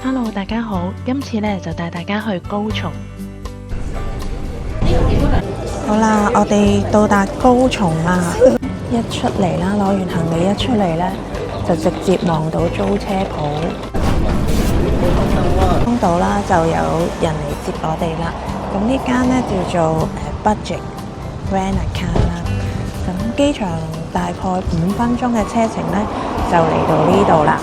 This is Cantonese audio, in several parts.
Hello，大家好，今次呢就帶大家去高松。好啦，我哋到達高松啦。一出嚟啦，攞完行李一出嚟呢，就直接望到租車鋪。通道啦，就有人嚟接我哋啦。咁呢間呢叫做Budget Rent-A-Car啦。咁機場大概5分鐘嘅車程呢，就嚟到呢度啦。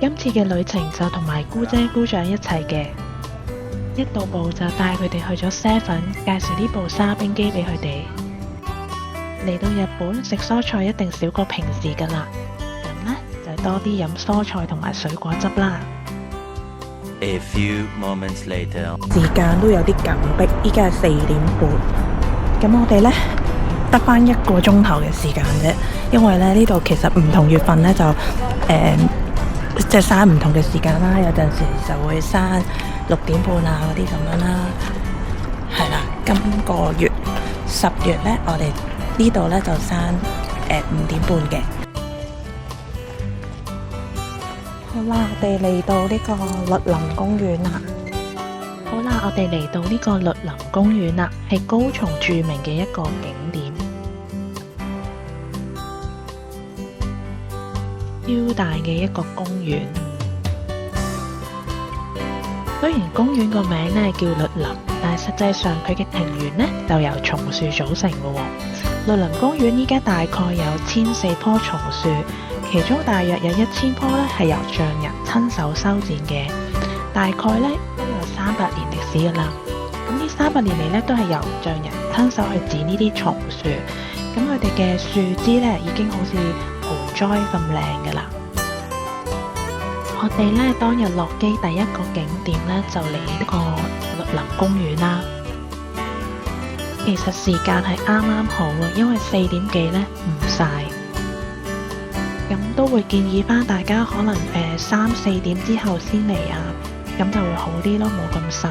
今次嘅旅程就同埋姑姐姑丈一齊嘅，一到埗就帶佢哋去咗 Seven， 介紹呢部沙冰機俾佢哋。嚟到日本食蔬菜一定少過平時噶啦，咁呢，就多啲飲蔬菜同埋水果汁啦。A few moments later， 時間都有啲緊迫，依家係4點半。咁我哋呢，得返1個鐘頭嘅時間啫，因為呢度其實唔同月份呢，就即係閂唔同嘅時間啦，有陣時就會閂6點半啊嗰啲咁樣啦。係啦，今個月10月呢，我哋呢度呢就閂5點半嘅。好啦，我哋嚟到呢個栗林公園啦。好啦，我哋嚟到呢個栗林公園啦，係高松著名嘅一個景點。超大嘅一個公園，雖然公園個名呢叫栗林，但係實際上佢嘅庭園呢就由松樹組成嘅喎。栗林公園依家大概有1004棵松樹，其中大約有1000棵呢係由匠人親手修剪嘅，大概呢都有300年歷史噶啦。咁呢300年嚟呢都係由匠人親手去剪呢啲松樹，咁佢哋嘅樹枝呢已經好似盆栽咁靚噶啦。我哋呢當日落機第一個景點呢就嚟呢個栗林公園啦。其實時間係啱啱好啊，因為4點幾呢唔曬，咁都會建議返大家可能3、4點之後先嚟啊，咁就會好啲咯，冇咁曬。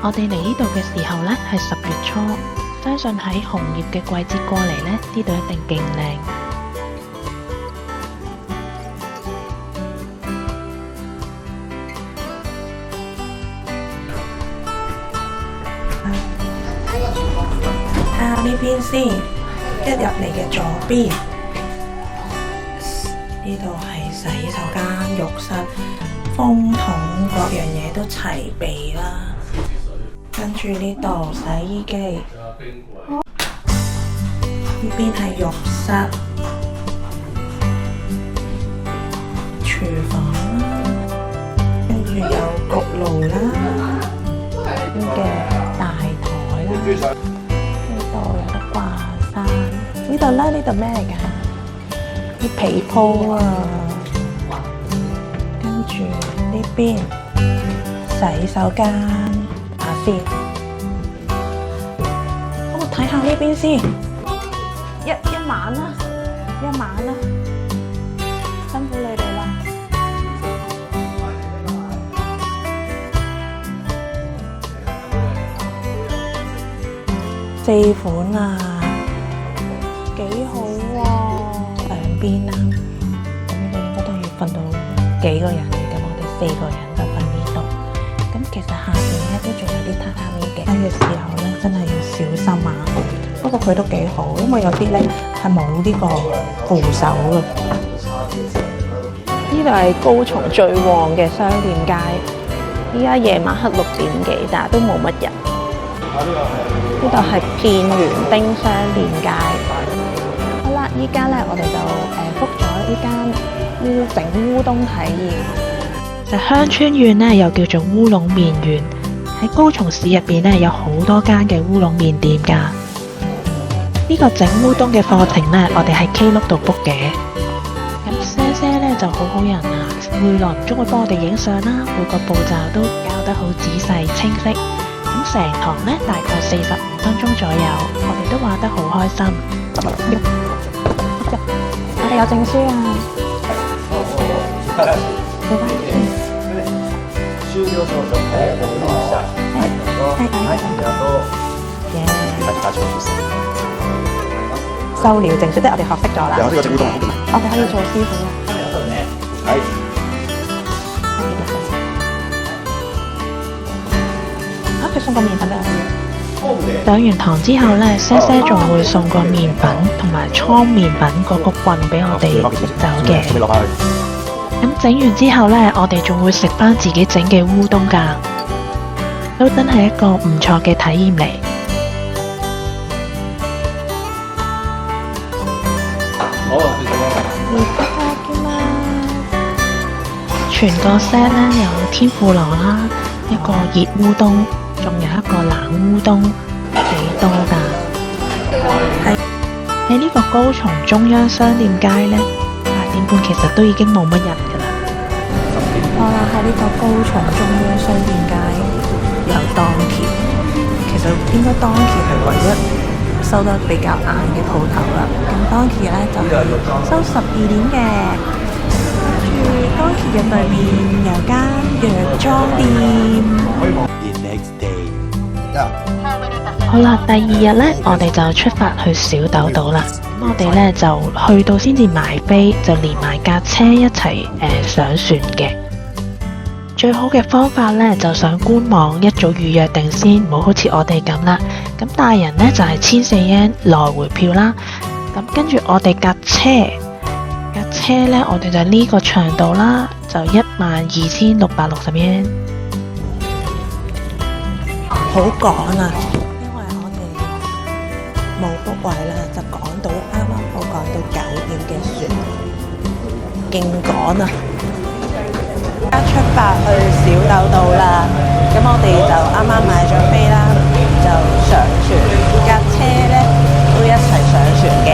我哋嚟呢度嘅時候呢係10月初，相信喺紅葉嘅季節過嚟呢，呢度一定勁靚。睇下呢邊先，一入嚟嘅左邊，呢度係洗手間、浴室、風筒，各樣嘢都齊備啦。跟住呢度洗衣機，呢邊係浴室、廚房啦，跟住有焗爐啦，呢嘅大台啦，呢度有得掛衫，呢度咧，呢度咩嚟㗎？啲被鋪啊，跟住呢邊洗手間。我睇下呢邊先，一晚啦，辛苦你哋啦。4款啊，幾好喎，兩邊啦。咁呢度應該都要瞓到幾個人嘅，咁我哋4個人就瞓呢度。咁其實下邊咧都仲有啲榻榻米嘅，嘅時候咧真係要小心啊！不過佢都幾好，因為有啲咧係冇呢個扶手嘅。呢度係高松最旺嘅商店街，依家夜晚黑6點幾，但係都冇乜人。呢度係片園町商店街。好啦，依家咧我哋就book咗呢間整烏冬體驗。其實香川縣呢又叫做烏龍麵園，喺高松市入邊呢有好多間嘅烏龍麵店㗎。呢個整烏冬嘅課程呢，我哋喺 Klook 度 book 嘅。咁姐姐呢就好好人啊，會耐唔中會幫我哋影相啦，每個步驟都教得好仔細清晰。咁成堂呢大概45分鐘左右，我哋都玩得好開心。我哋有證書啊！睇睇比較多耶！大家重複食。收了證書，即係我哋學識咗啦。有呢個整烏冬好嘅。我哋可以做師傅啦。係。啊！佢送個麵粉俾我哋。上完堂之後呢，些仲會送個麵粉同埋搓麵粉嗰個棍俾我哋走嘅。攞翻去。咁整完之後呢，我哋仲會食翻自己整嘅烏冬㗎，都真係一個唔錯嘅體驗嚟。好啊，謝謝。全個 set 呢有天婦羅啦，一個熱烏冬，仲有一個冷烏冬，幾多㗎？喺呢個高松中央商店街呢，8點半其實都已經冇乜人㗎啦。好啦，喺呢個高松中央商店街有當橋，其實應該當橋係唯一收得比較晏嘅鋪頭啦。咁當橋呢就係收12點嘅，跟住當橋嘅對面有間藥妝店。The next day. 好啦，第2日呢，我哋就出發去小豆島啦。咁我哋呢就去到先至買飛，就連埋架車一齊上船嘅。最好嘅方法呢，就上官網一早預約定先，唔好好似我哋咁啦。咁大人呢，就係14 yen 來回票啦。咁跟住我哋架車呢，我哋就呢個長度啦，就12,660 yen。好趕啊！因為我哋冇 book 位啦，就趕到啱啱好趕到9點嘅船，勁趕啊！而家出發去小豆島啦，咁我哋就啱啱買咗飛啦，就上船，架車呢都一齊上船嘅。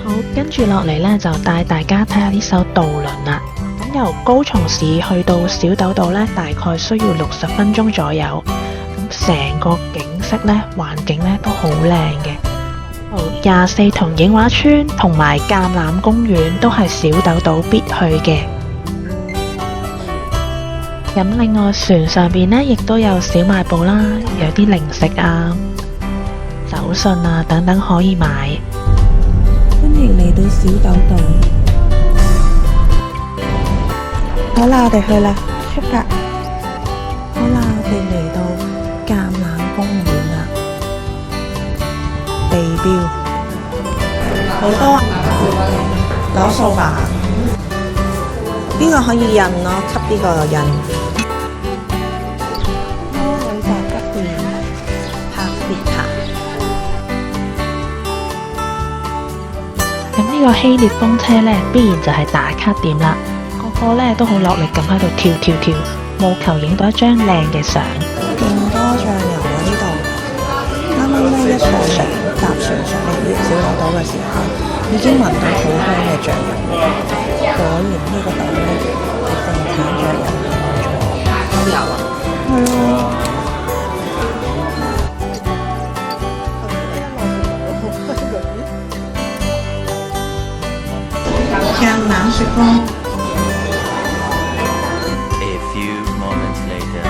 好，跟住落嚟呢，就帶大家睇下呢艘渡輪啦。咁由高松市去到小豆島呢，大概需要60分鐘左右。咁成個景色呢，環境呢都好靚嘅。24同映畫村同埋橄欖公園都係小豆島必去嘅。咁另外船上邊呢，亦都有小賣部啦，有啲零食啊、手信啊等等可以買。歡迎嚟到小豆島。好啦，我哋去啦，出發。好啦，我哋嚟到橄欖公園啦，地標好多攞掃把，呢個可以印咯，吸呢個印。魔女宅急便拍攝牌。咁呢個希臘風車呢，必然就係打卡點啦。個個呢都好落力咁喺度跳，務求影到一張靚嘅相。勁多醬油喎呢度，啱啱呢一坐上搭船上嚟小豆島嘅時候，已經聞到好香嘅醬油味。果然呢個島呢，係盛產醬油嘅都有啊。係啊。橄欖雪糕。A few moments later.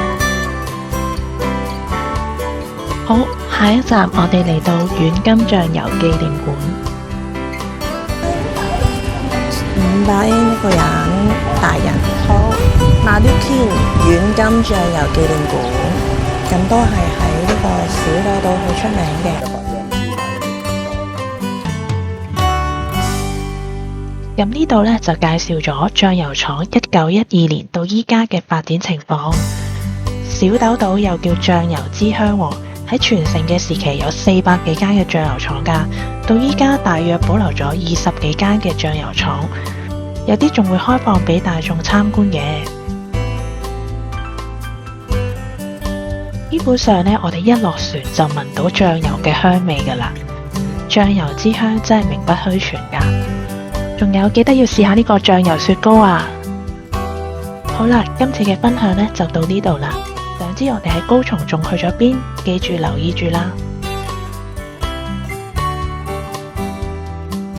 好，下一站我哋嚟到軟金醬油紀念館。500円一個人，大人。好，馬甸軟金醬油紀念館，咁都係喺呢個小豆島好出名嘅。咁呢度呢，就介紹咗醬油廠1912年到依家嘅發展情況。小豆島又叫醬油之鄉喎，喺全盛嘅時期有400幾間嘅醬油廠㗎，到依家大約保留咗20幾間嘅醬油廠，有啲仲會開放俾大眾參觀嘅。基本上呢，我哋一落船就聞到醬油嘅香味㗎啦，醬油之鄉真係名不虛傳㗎。仲有記得要試下呢個醬油雪糕啊！好啦，今次嘅分享呢就到呢度啦。想知我哋喺高松仲去咗邊？記住留意住啦〜